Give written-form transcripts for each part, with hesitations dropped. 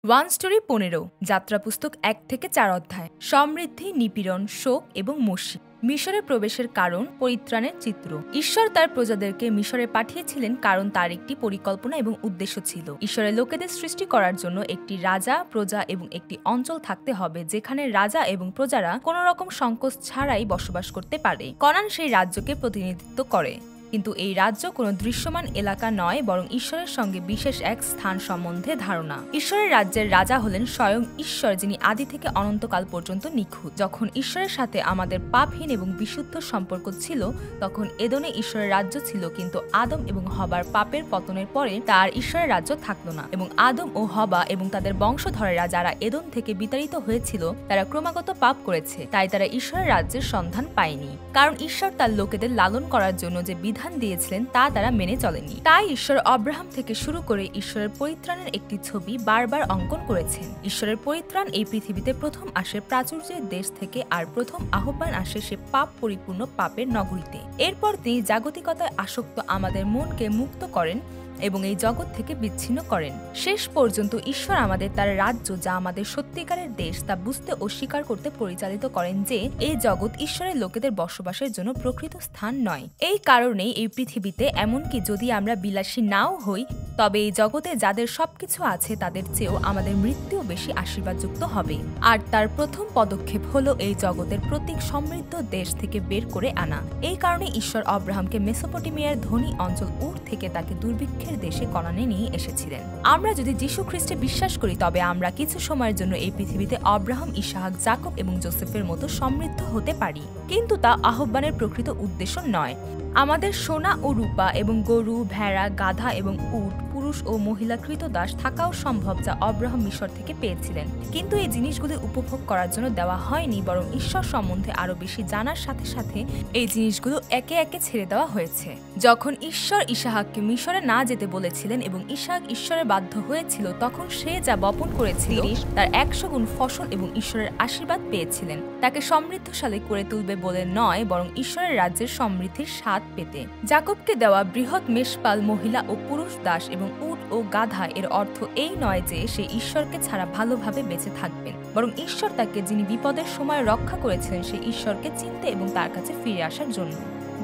One story ১৫ যাত্রা পুস্তক ১ থেকে ৪ অধ্যায়। সমৃদ্ধি, নিপীড়ন, শোক এবং মসি। মিশরে প্রবেশের কারণ, পরিত্রাণের চিত্র। ঈশ্বর তার প্রজাদেরকে মিশরে পাঠিয়েছিলেন কারণ তার একটি পরিকল্পনা এবং উদ্দেশ্য ছিল। ঈশ্বরের লোকেদের সৃষ্টি করার জন্য একটি রাজা, প্রজা এবং একটি অঞ্চল থাকতে হবে যেখানে রাজা এবং প্রজারা কোনো রকম সংকোচ ছাড়াই বসবাস করতে পারে। কনান সেই রাজ্যকে প্রতিনিধিত্ব করে, কিন্তু এই রাজ্য কোনো দৃশ্যমান এলাকা নয়, বরং ঈশ্বরের সঙ্গে বিশেষ এক স্থান সম্বন্ধে ধারণা। ঈশ্বরের রাজ্যের রাজা হলেন স্বয়ং ঈশ্বর, যিনি আদি থেকে অনন্তকাল পর্যন্ত নিখুঁত। যখন ঈশ্বরের সাথে আমাদের পাপহীন এবং বিশুদ্ধ সম্পর্ক ছিল, তখন এদনে ঈশ্বরের রাজ্য ছিল, কিন্তু আদম এবং হবার পাপের পতনের পরে তার ঈশ্বরের রাজ্য থাকলো না, এবং আদম ও হবা এবং তাদের বংশধরেরা যারা এদন থেকে বিতাড়িত হয়েছিল তারা ক্রমাগত পাপ করেছে, তাই তারা ঈশ্বরের রাজ্যের সন্ধান পায়নি। কারণ ঈশ্বর তার লোকেদের লালন করার জন্য যে বিধান দিয়েছিলেন তা তারা মেনে চলেনি। তাই ঈশ্বর অব্রাহাম থেকে শুরু করে ঈশ্বরের পরিত্রাণের একটি ছবি বারবার অঙ্কন করেছেন। ঈশ্বরের পরিত্রাণ এই পৃথিবীতে প্রথম আসে প্রাচুর্যের দেশ থেকে, আর প্রথম আহ্বান আসে সে পাপ পরিপূর্ণ পাপের নগরীতে। এরপর তিনি জাগতিকতায় আসক্ত আমাদের মনকে মুক্ত করেন এবং এই জগৎ থেকে বিচ্ছিন্ন করেন। শেষ পর্যন্ত ঈশ্বর আমাদের তার রাজ্য, যা আমাদের সত্যিকারের দেশ, তা বুঝতে ও স্বীকার করতে পরিচালিত করেন যে এই জগৎ ঈশ্বরের লোকেদের বসবাসের জন্য প্রকৃত স্থান নয়। এই কারণেই এই পৃথিবীতে, এমনকি যদি আমরা বিলাসী নাও হই, তবে এই জগতে যাদের সবকিছু আছে তাদের চেয়েও আমাদের মৃত্যুও বেশি আশীর্বাদযুক্ত হবে। আর তার প্রথম পদক্ষেপ হলো এই জগতের প্রতীক সমৃদ্ধ দেশ থেকে বের করে আনা। এই কারণে ঈশ্বর অব্রাহামকে মেসোপটেমিয়ার ধনী অঞ্চল উর থেকে তাকে দুর্ভিক্ষের দেশে কনানে নিয়ে এসেছিলেন। আমরা যদি যীশু খ্রিস্টে বিশ্বাস করি, তবে আমরা কিছু সময়ের জন্য এই পৃথিবীতে অব্রাহাম, ইসাহাক, যাকব এবং যোসেফের মতো সমৃদ্ধ হতে পারি, কিন্তু তা আহ্বানের প্রকৃত উদ্দেশ্য নয়। আমাদের সোনা ও রূপা এবং গরু, ভেড়া, গাধা এবং উট, পুরুষ ও মহিলা কৃতদাস থাকাও সম্ভব, যা অব্রাহাম মিশর থেকে পেয়েছিলেন, কিন্তু এই জিনিসগুলি উপভোগ করার জন্য দেওয়া হয়নি, বরং ঈশ্বর সম্বন্ধে আরো বেশি জানার সাথে সাথে এই জিনিসগুলো একে একে ছেড়ে দেওয়া হয়েছে। যখন ঈশ্বর ইসাহাককে মিশরে না যেতে বলেছিলেন এবং ইসাহাক ঈশ্বরে বাধ্য হয়েছিল, তখন সে যা বপন করেছিল তার 100 গুণ ফসল এবং ঈশ্বরের আশীর্বাদ পেয়েছিলেন। তাকে সমৃদ্ধশালী করে তুলবে বলে নয়, বরং ঈশ্বরের রাজ্যের সমৃদ্ধির স্বাদ পেতে। যাকবকে দেওয়া বৃহৎ মেষপাল মহিলা ও পুরুষ দাস এবং উট ও গাধা, এর অর্থ এই নয় যে সে ঈশ্বরকে ছাড়া ভালোভাবে বেঁচে থাকবেন, বরং ঈশ্বর তাকে, যিনি বিপদের সময় রক্ষা করেছিলেন, সেই ঈশ্বরকে চিনতে এবং তার কাছে ফিরে আসার জন্য।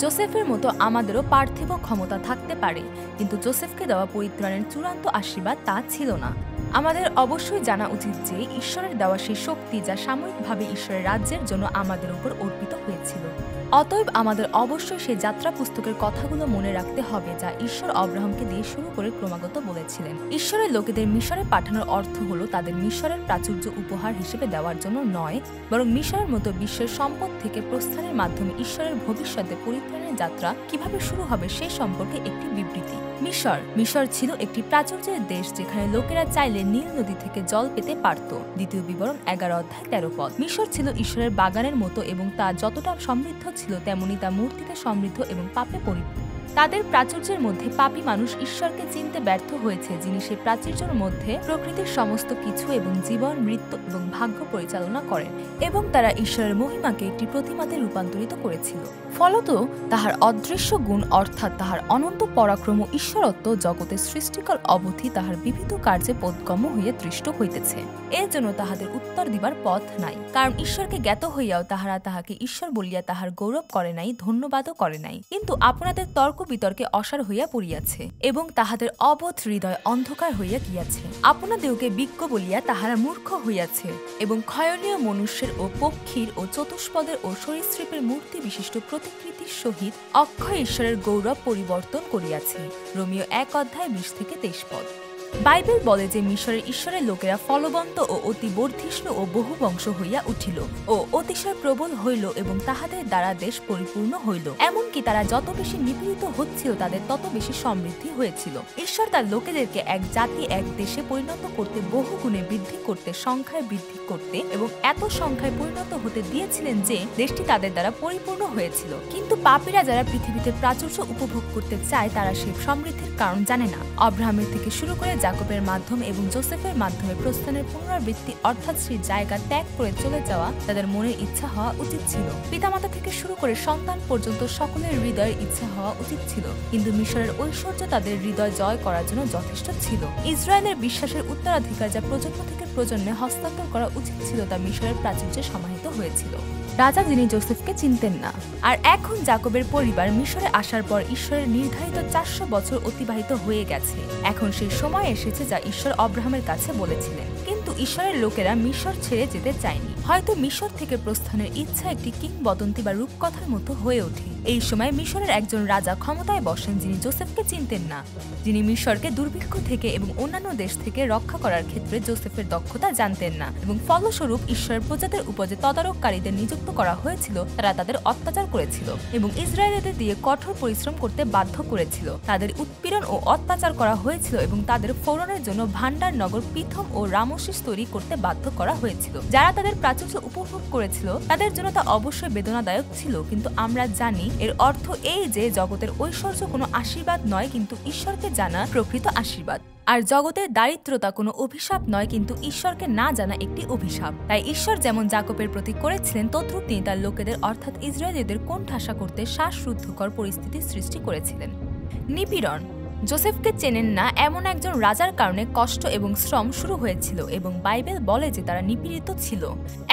যোসেফের মতো আমাদেরও পার্থিব ক্ষমতা থাকতে পারে, কিন্তু যোসেফকে দেওয়া পরিত্রাণের চূড়ান্ত আশীর্বাদ তা ছিল না। আমাদের অবশ্যই জানা উচিত যে ঈশ্বরের দেওয়া সেই শক্তি, যা সাময়িকভাবে ঈশ্বরের রাজ্যের জন্য আমাদের উপর অর্পিত হয়েছিল। অতএব আমাদের অবশ্যই সেই যাত্রা পুস্তকের কথাগুলো মনে রাখতে হবে, যা ঈশ্বর অব্রাহামকে দিয়ে শুরু করে ক্রমাগত বলেছিলেন। ঈশ্বরের লোকেদের মিশরে পাঠানোর অর্থ হলো তাদের মিশরের প্রাচুর্য উপহার হিসেবে দেওয়ার জন্য নয়, বরং মিশরের মতো বিশ্বের সম্পদ থেকে প্রস্থানের মাধ্যমে ঈশ্বরের ভবিষ্যতে পরিত্রাণের যাত্রা কিভাবে শুরু হবে সে সম্পর্কে একটি বিবৃতি। মিশর ছিল একটি প্রাচুর্যের দেশ, যেখানে লোকেরা চাইলে নীল নদী থেকে জল পেতে পারত। দ্বিতীয় বিবরণ 11 অধ্যায় 13 পদ। মিশর ছিল ঈশ্বরের বাগানের মতো, এবং তা যতটা সমৃদ্ধ ছিল তেমনি তা মূর্তিতে সমৃদ্ধ এবং পাপে পরিপূর্ণ। তাদের প্রাচুর্যের মধ্যে পাপী মানুষ ঈশ্বরকে চিনতে ব্যর্থ হয়েছে, যিনি সেই প্রাচুর্যের মধ্যে প্রকৃতির সমস্ত কিছু এবং জীবন, মৃত্যু এবং ভাগ্য পরিচালনা করেন, এবং তারা ঈশ্বরের মহিমাকে একটি প্রতিমাতে রূপান্তরিত করেছিল। ফলত তাহার অদৃশ্য গুণ, অর্থাৎ তাহার অনন্ত পরাক্রম ঈশ্বরত্ব, জগতের সৃষ্টিকাল অবধি তাহার বিবিধ কার্যে বোধগম্য হইয়া দৃষ্ট হইতেছে। এর জন্য তাহাদের উত্তর দিবার পথ নাই, কারণ ঈশ্বরকে জ্ঞাত হইয়াও তাহারা তাহাকে ঈশ্বর বলিয়া তাহার গৌরব করে নাই, ধন্যবাদও করে নাই, কিন্তু আপনাদের তর্ক বিতর্কে অসার হইয়া পড়িয়াছে, এবং তাহাদের অবোধ হৃদয় অন্ধকার হইয়া গিয়াছে। আপনাদেরকে বিজ্ঞ বলিয়া তাহারা মূর্খ হইয়াছে, এবং ক্ষয়নীয় মনুষ্যের ও পক্ষীর ও চতুষ্পদের ও সরীসৃপের মূর্তি বিশিষ্ট প্রতিকৃতির সহিত অক্ষয় ঈশ্বরের গৌরব পরিবর্তন করিয়াছে। রোমীয় 1 অধ্যায় 20 থেকে 23 পদ। বাইবেল বলে যে মিশরের ঈশ্বরের লোকেরা ফলবন্ত ও অতি বর্ধিষ্ণু ও বহুবংশ হইয়া উঠিল ও অতিশয় প্রবল হইল, এবং তাহাদের দ্বারা দেশ পরিপূর্ণ হইল। এমনকি তারা যত বেশি নিপীড়িত হচ্ছিল, তাদের তত বেশি সমৃদ্ধি হয়েছিল। ঈশ্বর তার লোকেদেরকে এক জাতি, এক দেশে পরিণত করতে, বহু গুণে বৃদ্ধি করতে, সংখ্যায় বৃদ্ধি করতে এবং এত সংখ্যায় পরিণত হতে দিয়েছিলেন যে দেশটি তাদের দ্বারা পরিপূর্ণ হয়েছিল। কিন্তু পাপীরা যারা পৃথিবীতে প্রাচুর্য উপভোগ করতে চায়, তারা সেই সমৃদ্ধির কারণ জানে না। অব্রাহামের থেকে শুরু করে জাকবের মাধ্যমে এবং জোসেফের মাধ্যমে প্রস্থানের পুনরাবৃত্তি অর্থাৎ সেই জায়গা ত্যাগ করে চলে যাওয়া তাদের মনের ইচ্ছা হওয়া উচিত ছিল। পিতামাতা থেকে শুরু করে সন্তান পর্যন্ত সকলের হৃদয়ের ইচ্ছা হওয়া উচিত ছিল, কিন্তু মিশরের ঐশ্বর্য তাদের হৃদয় জয় করার জন্য যথেষ্ট ছিল। ইসরায়েলের বিশ্বাসের উত্তরাধিকার যা প্রজন্ম থেকে প্রজন্মে হস্তান্তর করা উচিত ছিল তা মিশরের প্রাচুর্যে সমাহিত হয়েছিল। রাজা যিনি জোসেফকে চিনতেন না। আর এখন জাকবের পরিবার মিশরে আসার পর ঈশ্বরের নির্ধারিত 400 বছর অতিবাহিত হয়ে গেছে। এখন সেই সময় এসেছে যা ঈশ্বর আব্রাহামের কাছে বলেছিলেন, কিন্তু ঈশ্বরের লোকেরা মিশর ছেড়ে যেতে চায়নি। হয়তো মিশর থেকে প্রস্থানের ইচ্ছা একটি কিংবদন্তি বা রূপকথার মতো হয়ে ওঠে। এই সময় মিশরের একজন রাজা ক্ষমতায় বসেন যিনি জোসেফকে চিনতেন না, যিনি মিশরকে দুর্ভিক্ষ থেকে এবং অন্যান্য দেশ থেকে রক্ষা করার ক্ষেত্রে জোসেফের দক্ষতা জানতেন না, এবং ফলস্বরূপ ঈশ্বরের প্রজাদের উপর যে তদারককারীদের নিযুক্ত করা হয়েছিল তারা তাদের অত্যাচার করেছিল এবং ইসরায়েলিদের দিয়ে কঠোর পরিশ্রম করতে বাধ্য করেছিল। তাদের উৎপীড়ন ও অত্যাচার করা হয়েছিল এবং তাদের ফৌরনের জন্য ভান্ডার নগর পিথম ও রামসিস তৈরি করতে বাধ্য করা হয়েছিল। যারা তাদের প্রাচুর্য উপভোগ করেছিল তাদের জন্য তা অবশ্যই বেদনাদায়ক ছিল, কিন্তু আমরা জানি এর অর্থ এই যে জগতের ঐশ্বর্য কোনো আশীর্বাদ নয়, কিন্তু ঈশ্বরকে জানা প্রকৃত আশীর্বাদ। আর জগতের দারিদ্রতা কোনো অভিশাপ নয়, কিন্তু ঈশ্বরকে না জানা একটি অভিশাপ। তাই ঈশ্বর যেমন জাকবের প্রতি করেছিলেন তদ্রূপ তিনি তার লোকেদের অর্থাৎ ইসরায়েলীদের কোণঠাসা করতে শ্বাসরুদ্ধকর পরিস্থিতির সৃষ্টি করেছিলেন। নিপীড়ন। জোসেফকে চেনেন না এমন একজন রাজার কারণে কষ্ট এবং শ্রম শুরু হয়েছিল এবং বাইবেল বলে যে তারা নিপীড়িত ছিল।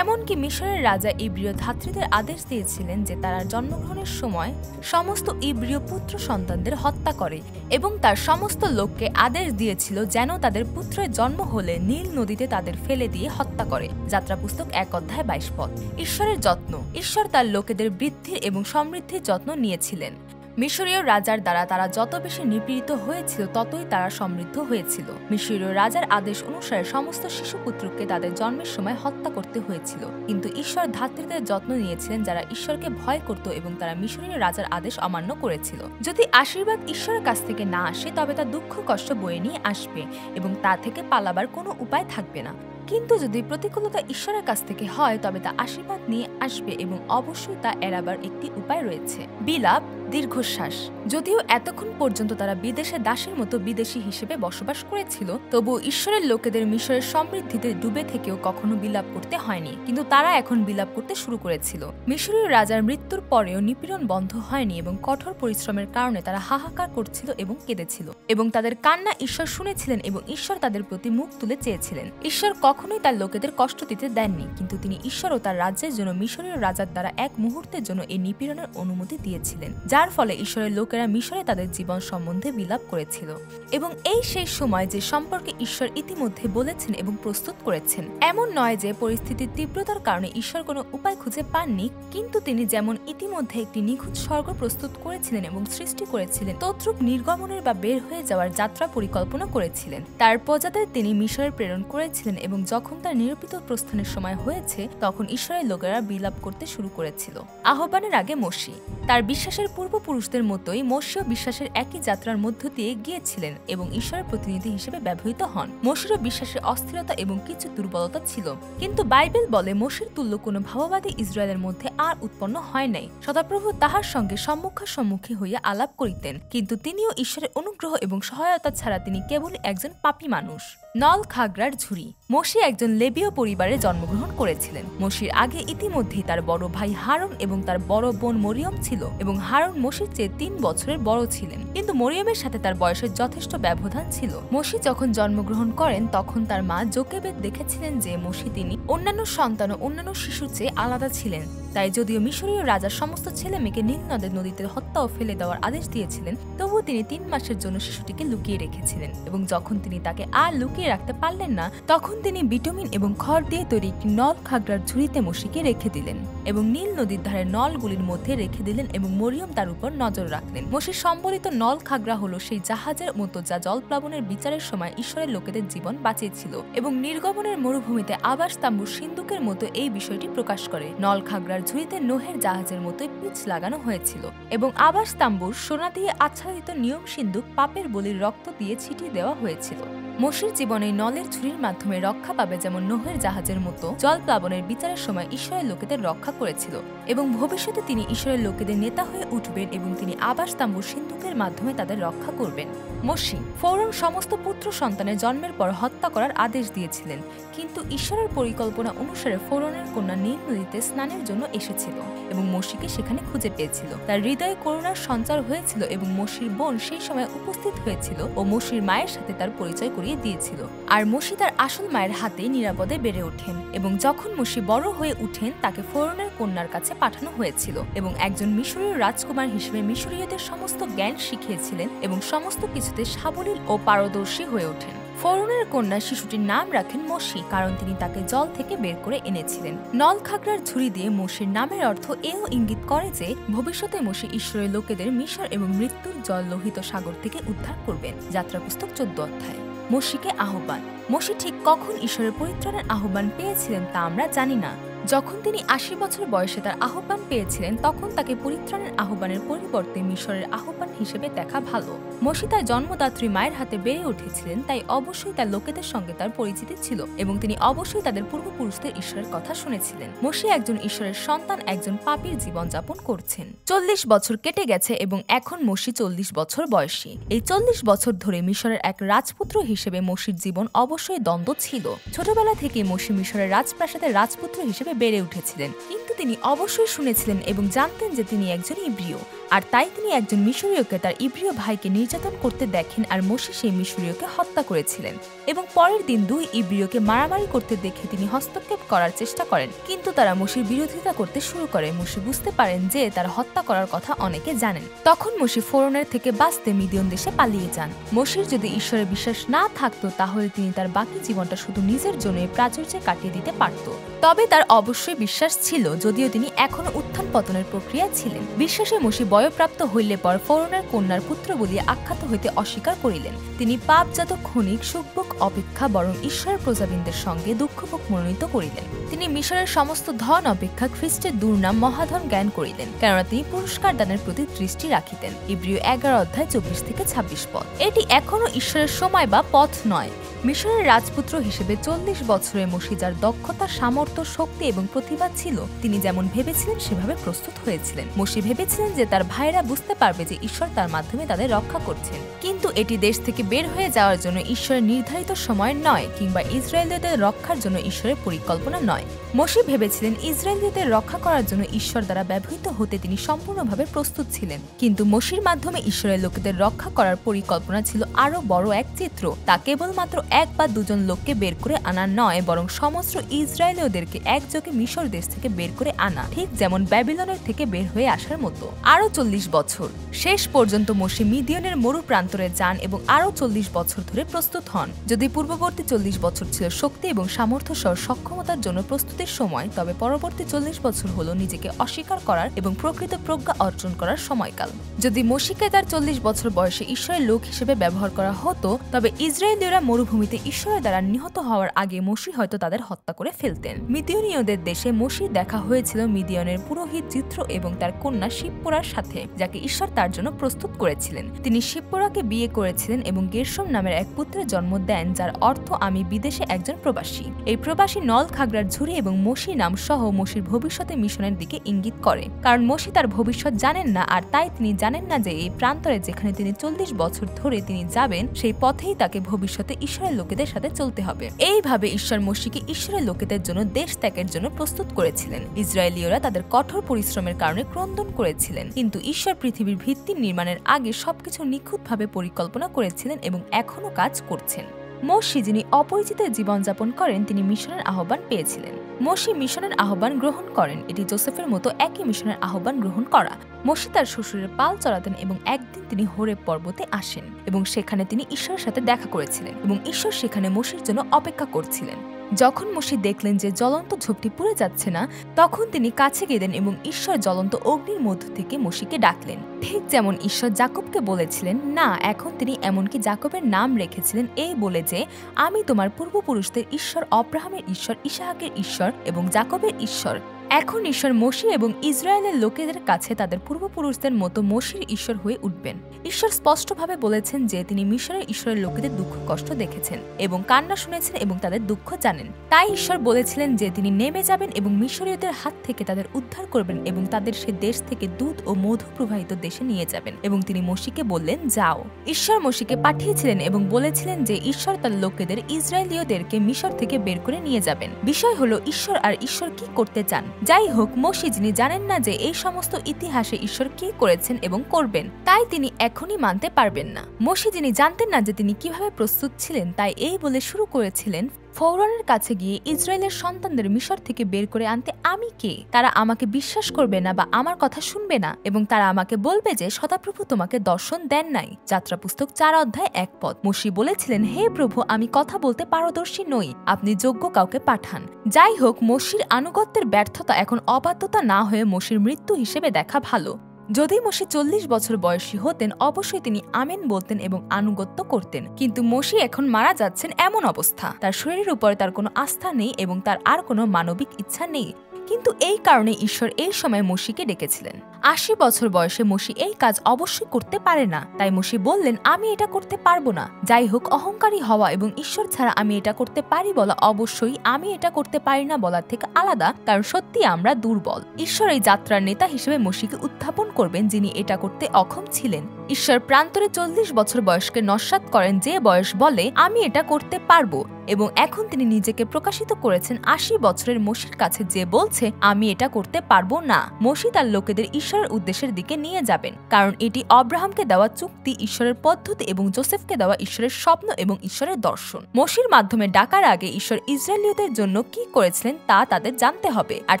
এমনকি মিশরের রাজা ইব্রিয় ধাত্রীদের আদেশ দিয়েছিলেন যে তারা জন্মগ্রহণের সময় সমস্ত ইব্রিয় পুত্র সন্তানদের হত্যা করে এবং তার সমস্ত লোককে আদেশ দিয়েছিল যেন তাদের পুত্রের জন্ম হলে নীল নদীতে তাদের ফেলে দিয়ে হত্যা করে। যাত্রাপুস্তক 1:22। ঈশ্বরের যত্ন। ঈশ্বর তার লোকেদের বৃদ্ধির এবং সমৃদ্ধির যত্ন নিয়েছিলেন। মিশরীয় রাজার দ্বারা তারা যত বেশি নিপীড়িত হয়েছিল ততই তারা সমৃদ্ধ হয়েছিল। মিশরীয় রাজার আদেশ অনুসারে সমস্ত শিশুপুত্রকে তাদের জন্মের সময় হত্যা করতে হয়েছিল, কিন্তু ঈশ্বর ধাত্রীদের যত্ন নিয়েছিলেন যারা ঈশ্বরকে ভয় করত এবং তারা মিশরীয় রাজার আদেশ অমান্য করেছিল। যদি আশীর্বাদ ঈশ্বরের কাছ থেকে না আসে তবে তা দুঃখ কষ্ট বয়ে নিয়ে আসবে এবং তা থেকে পালাবার কোনো উপায় থাকবে না, কিন্তু যদি প্রতিকূলতা ঈশ্বরের কাছ থেকে হয় তবে তা আশীর্বাদ নিয়ে আসবে এবং অবশ্যই তা এড়াবার একটি উপায় রয়েছে। বিলাপ, দীর্ঘশ্বাস। যদিও এতক্ষণ পর্যন্ত তারা বিদেশে দাসের মতো বিদেশী হিসেবে বসবাস করেছিল, তবুও ঈশ্বরের লোকেদের মিশরের সমৃদ্ধিতে ডুবে থেকেও কখনো বিলাপ করতে হয়নি, কিন্তু তারা এখন বিলাপ করতে শুরু করেছিল। মিশরীয় রাজার মৃত্যুর পরেও নিপীড়ন বন্ধ হয়নি এবং কঠোর পরিশ্রমের কারণে তারা হাহাকার করছিল এবং কেঁদেছিল, এবং তাদের কান্না ঈশ্বর শুনেছিলেন এবং ঈশ্বর তাদের প্রতি মুখ তুলে চেয়েছিলেন। ঈশ্বর কখনোই তার লোকেদের কষ্ট দিতে দেননি, কিন্তু তিনি ঈশ্বর ও তার রাজ্যের জন্য মিশরীয় রাজার দ্বারা এক মুহূর্তের জন্য এই নিপীড়নের অনুমতি দিয়েছিলেন, যার ফলে ঈশ্বরের লোকেরা মিশরে তাদের জীবন সম্বন্ধে বিলাপ করেছিল। এবং এই সেই সময় যে সম্পর্কে ঈশ্বর ইতিমধ্যে বলেছেন এবং প্রস্তুত করেছেন। এমন নয় যে পরিস্থিতির তীব্রতার কারণে ঈশ্বর কোনো উপায় খুঁজে পাননি, কিন্তু তিনি যেমন ইতিমধ্যে একটি নিখুঁত স্বর্গ প্রস্তুত করেছিলেন এবং সৃষ্টি করেছিলেন, তদ্রূপ নির্গমনের বা বের হয়ে যাওয়ার যাত্রা পরিকল্পনা করেছিলেন। তার প্রজাদের তিনি মিশরে প্রেরণ করেছিলেন এবং যখন তার নিরূপিত প্রস্থানের সময় হয়েছে তখন ঈশ্বরের লোকেরা বিলাপ করতে শুরু করেছিল। আহ্বানের আগে মোশি। তার বিশ্বাসের পূর্বপুরুষদের মতোই মোশিও বিশ্বাসের একই যাত্রার মধ্য দিয়ে গিয়েছিলেন এবং ঈশ্বরের প্রতিনিধি হিসেবে ব্যবহৃত হন। মোশিরও বিশ্বাসের অস্থিরতা এবং কিছু দুর্বলতা ছিল, কিন্তু বাইবেল বলে মোশির তুল্য কোনো ভাববাদী ইসরায়েলের মধ্যে আর উৎপন্ন হয় নাই। সদাপ্রভু তাহার সঙ্গে সম্মুখাসম্মুখী হইয়া আলাপ করিতেন, কিন্তু তিনিও ঈশ্বরের অনুগ্রহ এবং সহায়তা ছাড়া তিনি কেবল একজন পাপী মানুষ। নল খাগড়ার ঝুড়ি। মোশি একজন লেবীয় পরিবারে জন্মগ্রহণ করেছিলেন। মোশির আগে ইতিমধ্যেই তার বড় ভাই হারুন এবং তার বড় বোন মরিয়ম ছিল, এবং হারুন মোশির চেয়ে 3 বছরের বড় ছিলেন, কিন্তু মরিয়মের সাথে তার বয়সের যথেষ্ট ব্যবধান ছিল। মোশি যখন জন্মগ্রহণ করেন তখন তার মা যোকেবেদ দেখেছিলেন যে মোশি তিনি অন্যান্য সন্তান ও অন্যান্য শিশুর চেয়ে আলাদা ছিলেন। তাই যদিও মিশরীয় রাজা সমস্ত ছেলে মেয়েকে নীল নদের নদীতে হত্যা ও ফেলে দেওয়ার আদেশ দিয়েছিলেন, তবুও তিনি 3 মাসের জন্য শিশুটিকে লুকিয়ে রেখেছিলেন, এবং যখন তিনি তাকে আর লুকিয়ে রাখতে পারলেন না তখন তিনি বিটুমিন এবং খড় দিয়ে তৈরি একটি নল খাগড়ার ঝুড়িতে মোশিকে রেখে দিলেন এবং নীল নদীর ধারে নলগুলির মধ্যে রেখে দিলেন, এবং মরিয়ম তার উপর নজর রাখলেন। মোশির সম্বলিত নল খাগড়া হলো সেই জাহাজের মতো যা জলপ্লাবনের বিচারের সময় ঈশ্বরের লোকেদের জীবন বাঁচিয়েছিল, এবং নির্গমনের মরুভূমিতে আবাস তাম্বুর সিন্দুকের মতো এই বিষয়টি প্রকাশ করে। নল খাগড়ার ঝুড়িতে নোহের জাহাজের মতোই পিচ লাগানো হয়েছিল, এবং আবাস তাম্বুর সোনা দিয়ে আচ্ছাদিত নিয়ম সিন্দুক পাপের বলির রক্ত দিয়ে ছিটিয়ে দেওয়া হয়েছিল। মোশির জীবনে নলের ঝুড়ির মাধ্যমে রক্ষা পাবে, যেমন নোহের জাহাজের মতো জল প্লাবনের বিচারের সময় ঈশ্বরের লোকেদের রক্ষা করেছিল, এবং ভবিষ্যতে তিনি ঈশ্বরের লোকেদের নেতা হয়ে উঠবেন এবং তিনি আবাসতাম্বুর সিন্ধুকের মাধ্যমে তাদের রক্ষা করবেন। মোশি ফরৌন সমস্ত পুত্র সন্তানের জন্মের পর হত্যা করার আদেশ দিয়েছিলেন, কিন্তু ঈশ্বরের পরিকল্পনা অনুসারে ফরৌনের কন্যা নীল নদীতে স্নানের জন্য এসেছিল এবং মোশিকে সেখানে খুঁজে পেয়েছিল। তার হৃদয়ে করুণার সঞ্চার হয়েছিল এবং মোশির বোন সেই সময় উপস্থিত হয়েছিল ও মোশির মায়ের সাথে তার পরিচয় করিয়ে দিয়েছিল। আর মোশি তার আসল মায়ের হাতে নিরাপদে বেড়ে ওঠেন, এবং যখন মোশি বড় হয়ে উঠেন তাকে ফরৌনের কন্যার কাছে পাঠানো হয়েছিল এবং একজন মিশরীয় রাজকুমার হিসেবে মিশরীয়দের সমস্ত জ্ঞান শিখিয়েছিলেন এবং সমস্ত কিছুতে সাবলীল ও পারদর্শী হয়ে ওঠেন। ফরৌনের কন্যা শিশুটির নাম রাখেন মোশি, কারণ তিনি তাকে জল থেকে বের করে এনেছিলেন। নল খাগড়ার ঝুড়ি দিয়ে মোশির নামের অর্থ এও ইঙ্গিত করে যে ভবিষ্যতে মোশি ঈশ্বরের লোকেদের মিশর এবং মৃত্যুর জল লোহিত সাগর থেকে উদ্ধার করবেন। যাত্রা পুস্তক 14 অধ্যায়। মোশিকে আহ্বান। মোশি ঠিক কখন ঈশ্বরের পরিত্রাণের আহ্বান পেয়েছিলেন তা আমরা জানি না। যখন তিনি 80 বছর বয়সে তার আহ্বান পেয়েছিলেন, তখন তাকে পরিত্রাণের আহ্বানের পরিবর্তে মিশরের আহ্বান হিসেবে দেখা ভালো। মোশি তার জন্মদাত্রী মায়ের হাতে বেড়ে উঠেছিলেন, তাই অবশ্যই তার লোকেদের সঙ্গে তার পরিচিতি ছিল এবং তিনি অবশ্যই তাদের পূর্বপুরুষদের ঈশ্বরের কথা শুনেছিলেন। মোশি একজন ঈশ্বরের সন্তান, একজন পাপীর জীবনযাপন করছেন। 40 বছর কেটে গেছে এবং এখন মোশি 40 বছর বয়সী। এই 40 বছর ধরে মিশরের এক রাজপুত্র হিসেবে মোশির জীবন অবশ্যই দ্বন্দ্ব ছিল। ছোটবেলা থেকে মোশি মিশরের রাজপ্রাসাদের রাজপুত্র হিসেবে বেড়ে উঠেছিলেন, কিন্তু তিনি অবশ্যই শুনেছিলেন এবং জানতেন যে তিনি একজন ইব্রিয়, আর তাই তিনি একজন মিশরীয়কে তার ইব্রিয় ভাইকে নির্যাতন করতে দেখেন, আর মোশি সেই মিশরীয়কে হত্যা করেছিলেন এবং পরের দিন 2 ইব্রিয়কে মারামারি করতে দেখে তিনি হস্তক্ষেপ করার চেষ্টা করেন, কিন্তু তারা মোশির বিরোধিতা করতে শুরু করে। মোশি বুঝতে পারেন যে তার হত্যা করার কথা অনেকে জানেন। তখন মোশি ফরৌনের থেকে বাঁচতে মিদিয়ন দেশে পালিয়ে যান। মোশির যদি ঈশ্বরে বিশ্বাস না থাকতো, তাহলে তিনি তার বাকি জীবনটা শুধু নিজের জন্য প্রাচুর্যে কাটিয়ে দিতে পারত। তবে তার অবশ্যই বিশ্বাস ছিল, যদিও তিনি এখনো উত্থান পতনের প্রক্রিয়া ছিলেন। বিশ্বাসে মোশি বয়প্রাপ্ত হইলে পর ফরৌনের কন্যার পুত্র বলিয়া আখ্যাত হইতে অস্বীকার করিলেন। তিনি পাপজাত ক্ষণিক সুখভোগ অপেক্ষা বরং ঈশ্বরের প্রজাবৃন্দের সঙ্গে দুঃখভোগ মনোনীত করিলেন। তিনি মিশরের সমস্ত ধন অপেক্ষা খ্রিস্টের দুর্নাম মহাধন জ্ঞান করিলেন, কেননা তিনি পুরস্কার দানের প্রতি দৃষ্টি রাখিতেন। ইব্রিয় 11 অধ্যায় 24-26 পদ। এটি এখনো ঈশ্বরের সময় বা পথ নয়। মিশরের রাজপুত্র হিসেবে 40 বছরে মোশি যার দক্ষতা, সামর্থ্য, শক্তি এবং প্রতিভা ছিল, তিনি যেমন ভেবেছিলেন সেভাবে প্রস্তুত হয়েছিলেন। মোশি ভেবেছিলেন যে তার ভাইরা বুঝতে পারবে যে ঈশ্বর তার মাধ্যমে তাদের রক্ষা করছেন, কিন্তু এটি দেশ থেকে বের হয়ে যাওয়ার জন্য ঈশ্বরের নির্ধারিত সময় নয়, কিংবা ইসরায়েলীয়দের রক্ষার জন্য ঈশ্বরের পরিকল্পনা নয়। মোশি ভেবেছিলেন ইসরায়েলীয়দের রক্ষা করার জন্য ঈশ্বর দ্বারা ব্যবহৃত হতে তিনি সম্পূর্ণভাবে প্রস্তুত ছিলেন, কিন্তু মোশির মাধ্যমে ঈশ্বরের লোকেদের রক্ষা করার পরিকল্পনা ছিল আরো বড় এক চিত্র। তা কেবলমাত্র 1 বা 2 জন লোককে বের করে আনা নয়, বরং সমস্ত ইসরায়েলীয়দেরকে একযোগে মিশর দেশ থেকে বের করে আনা, ঠিক যেমন ব্যাবিলনের থেকে বের হয়ে আসার মতো। আরো 40 বছর। শেষ পর্যন্ত মোশি মিদিয়নের মরু প্রান্তরে যান এবং আরো 40 বছর ধরে প্রস্তুত হন। যদি পূর্ববর্তী 40 বছর ছিল শক্তি এবং সামর্থ্য সহ সক্ষমতার জন্য প্রস্তুতির সময়, তবে পরবর্তী 40 বছর হলো নিজেকে অস্বীকার করার এবং প্রকৃত প্রজ্ঞা অর্জন করার সময়কাল। যদি মোশিকে তার 40 বছর বয়সে ঈশ্বরের লোক হিসেবে ব্যবহার করা হতো, তবে ইসরায়েলীয়রা মরুভূমিতে ঈশ্বরের দ্বারা নিহত হওয়ার আগে মোশি হয়তো তাদের হত্যা করে ফেলতেন। মিদিয়নীয়দের দেশে মোশির দেখা হয়েছিল মিদিয়নের পুরোহিত জিত্র এবং তার কন্যা শিপ্পোরার সাথে, যাকে ঈশ্বর তার জন্য প্রস্তুত করেছিলেন। তিনি শিপ্পোরাকে বিয়ে করেছিলেন এবং গেরশম নামের এক পুত্রের জন্ম দেন, যার অর্থ আমি বিদেশে একজন প্রবাসী। এই প্রবাসী নল খাগড়ার ঝুড়ি এবং মোশি নাম সহ মোশির ভবিষ্যতে মিশনের দিকে ইঙ্গিত করে, কারণ মোশি তার ভবিষ্যৎ জানেন না, আর তাই তিনি জানেন না যে এই প্রান্তরে যেখানে তিনি 40 বছর ধরে তিনি যাবেন, সেই পথেই তাকে ভবিষ্যতে ঈশ্বরের লোকেদের সাথে চলতে হবে। এইভাবে ঈশ্বর মোশিকে ঈশ্বরের লোকেদের জন্য দেশ ত্যাগের জন্য প্রস্তুত করেছিলেন। ইসরায়েলীয়রা তাদের কঠোর পরিশ্রমের কারণে ক্রন্দন করেছিলেন, কিন্তু ঈশ্বর পৃথিবীর ভিত্তি নির্মাণের আগে সবকিছু নিখুঁতভাবে পরিকল্পনা করেছিলেন এবং এখনো কাজ করছেন। মোশি যিনি অপরিচিতের জীবনযাপন করেন, তিনি মিশনের আহ্বান পেয়েছিলেন। মোশি মিশনের আহ্বান গ্রহণ করেন। এটি যোসেফের মতো একই মিশনের আহ্বান গ্রহণ করা। মোশি তার শ্বশুরের পাল চড়াতেন এবং একদিন তিনি হোরেব পর্বতে আসেন এবং সেখানে তিনি ঈশ্বরের সাথে দেখা করেছিলেন এবং ঈশ্বর সেখানে মোশির জন্য অপেক্ষা করছিলেন। যখন মোশি দেখলেন যে জ্বলন্ত ঝোপটি পুড়ে যাচ্ছে না, তখন তিনি কাছে গেলেন এবং ঈশ্বর জ্বলন্ত অগ্নির মধ্য থেকে মোশিকে ডাকলেন। ঠিক যেমন ঈশ্বর যাকবকে বলেছিলেন না, এখন তিনি এমনকি যাকবের নাম রেখেছিলেন এই বলে যে আমি তোমার পূর্বপুরুষদের ঈশ্বর, অব্রাহামের ঈশ্বর, ইসাহাকের ঈশ্বর এবং যাকবের ঈশ্বর। এখন ঈশ্বর মসি এবং ইসরায়েলের লোকেদের কাছে তাদের পূর্বপুরুষদের মতো মসির ঈশ্বর হয়ে উঠবেন। ঈশ্বর স্পষ্টভাবে বলেছেন যে তিনি মিশরের ঈশ্বরের লোকেদের দুঃখ কষ্ট দেখেছেন এবং কান্না শুনেছেন এবং তাদের দুঃখ জানেন। তাই ঈশ্বর বলেছিলেন যে তিনি নেমে যাবেন এবং মিশরীয়দের হাত থেকে তাদের উদ্ধার করবেন এবং তাদের সে দেশ থেকে দুধ ও মধু প্রবাহিত দেশে নিয়ে যাবেন। এবং তিনি মসিকে বললেন যাও। ঈশ্বর মসিকে পাঠিয়েছিলেন এবং বলেছিলেন যে ঈশ্বর তার লোকেদের ইসরায়েলীয়দেরকে মিশর থেকে বের করে নিয়ে যাবেন। বিষয় হলো ঈশ্বর আর ঈশ্বর কি করতে চান। যাই হোক, মসি যিনি জানেন না যে এই সমস্ত ইতিহাসে ঈশ্বর কি করেছেন এবং করবেন, তাই তিনি এখনই মানতে পারবেন না। মসি যিনি জানতেন না যে তিনি কিভাবে প্রস্তুত ছিলেন, তাই এই বলে শুরু করেছিলেন, ফরৌনের কাছে গিয়ে ইসরায়েলের সন্তানদের মিশর থেকে বের করে আনতে আমি কে? তারা আমাকে বিশ্বাস করবে না বা আমার কথা শুনবে না এবং তারা আমাকে বলবে যে সদাপ্রভু তোমাকে দর্শন দেন নাই। যাত্রা পুস্তক 4 অধ্যায় 1 পদ। মসি বলেছিলেন, হে প্রভু, আমি কথা বলতে পারদর্শী নই, আপনি যোগ্য কাউকে পাঠান। যাই হোক, মসির আনুগত্যের ব্যর্থতা এখন অবাধ্যতা না হয়ে মসির মৃত্যু হিসেবে দেখা ভালো। যদি মসি 40 বছর বয়সী হতেন, অবশ্যই তিনি আমেন বলতেন এবং আনুগত্য করতেন। কিন্তু মসি এখন মারা যাচ্ছেন এমন অবস্থা, তার শরীরের উপরে তার কোনো আস্থা নেই এবং তার আর কোনো মানবিক ইচ্ছা নেই। কিন্তু এই কারণে ঈশ্বর এই সময় মসিকে ডেকেছিলেন। 80 বছর বয়সে মসি এই কাজ অবশ্যই করতে পারে না, তাই মসি বললেন, আমি এটা করতে পারবো না। যাই হোক, অহংকারী হওয়া এবং ঈশ্বর ছাড়া আমি এটা করতে পারি বলা অবশ্যই আমি এটা করতে পারি না বলার থেকে আলাদা, কারণ সত্যি আমরা দুর্বল। ঈশ্বর এই যাত্রার নেতা হিসেবে মসিকে উত্থাপন করবেন যিনি এটা করতে অক্ষম ছিলেন। ঈশ্বর প্রান্তরে 40 বছর বয়সকে নস্যাৎ করেন, যে বয়স বলে আমি এটা করতে পারবো, এবং এখন তিনি নিজেকে প্রকাশিত করেছেন 80 বছরের মসির কাছে, যে বলছে আমি এটা করতে পারবো না। মসি তার লোকেদের ঈশ্বরের উদ্দেশ্যের দিকে নিয়ে যাবেন, কারণ এটি অব্রাহামকে দেওয়া চুক্তি, ঈশ্বরের পদ্ধতি এবং যোসেফকে দেওয়া ঈশ্বরের স্বপ্ন এবং ঈশ্বরের দর্শন। মসির মাধ্যমে ডাকার আগে ঈশ্বর ইসরায়েলীয়দের জন্য কি করেছিলেন তা তাদের জানতে হবে, আর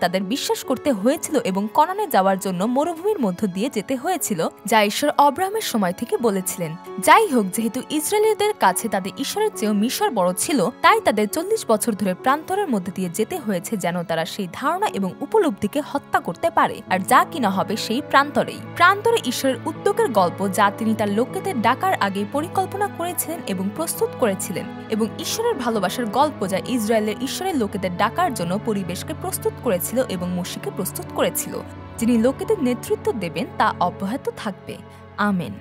তাদের বিশ্বাস করতে হয়েছিল এবং কনানে যাওয়ার জন্য মরুভূমির মধ্য দিয়ে যেতে হয়েছিল, যা ঈশ্বর অব্রাহামের সময় থেকে বলেছিলেন। যাই হোক, যেহেতু ইসরায়েলীয়দের কাছে তাদের ঈশ্বরের চেয়েও মিশর বড় ছিল, তাই তাদের 40 বছর ধরে প্রান্তরের মধ্যে দিয়ে যেতে হয়েছে যেন তারা সেই ধারণা এবং উপলব্ধিকে হত্যা করতে পারে, আর যা কিনা হবে সেই প্রান্তরে ঈশ্বরের উদ্যোগের গল্প, যা তিনি তার লোকেদের ডাকার আগে পরিকল্পনা করেছিলেন এবং প্রস্তুত করেছিলেন, এবং ঈশ্বরের ভালোবাসার গল্প, যা ইসরায়েলের ঈশ্বরের লোকেদের ডাকার জন্য পরিবেশকে প্রস্তুত করেছিল এবং মসিকে প্রস্তুত করেছিল, যিনি লোকেদের নেতৃত্ব দেবেন তা অব্যাহত থাকবে। আমেন।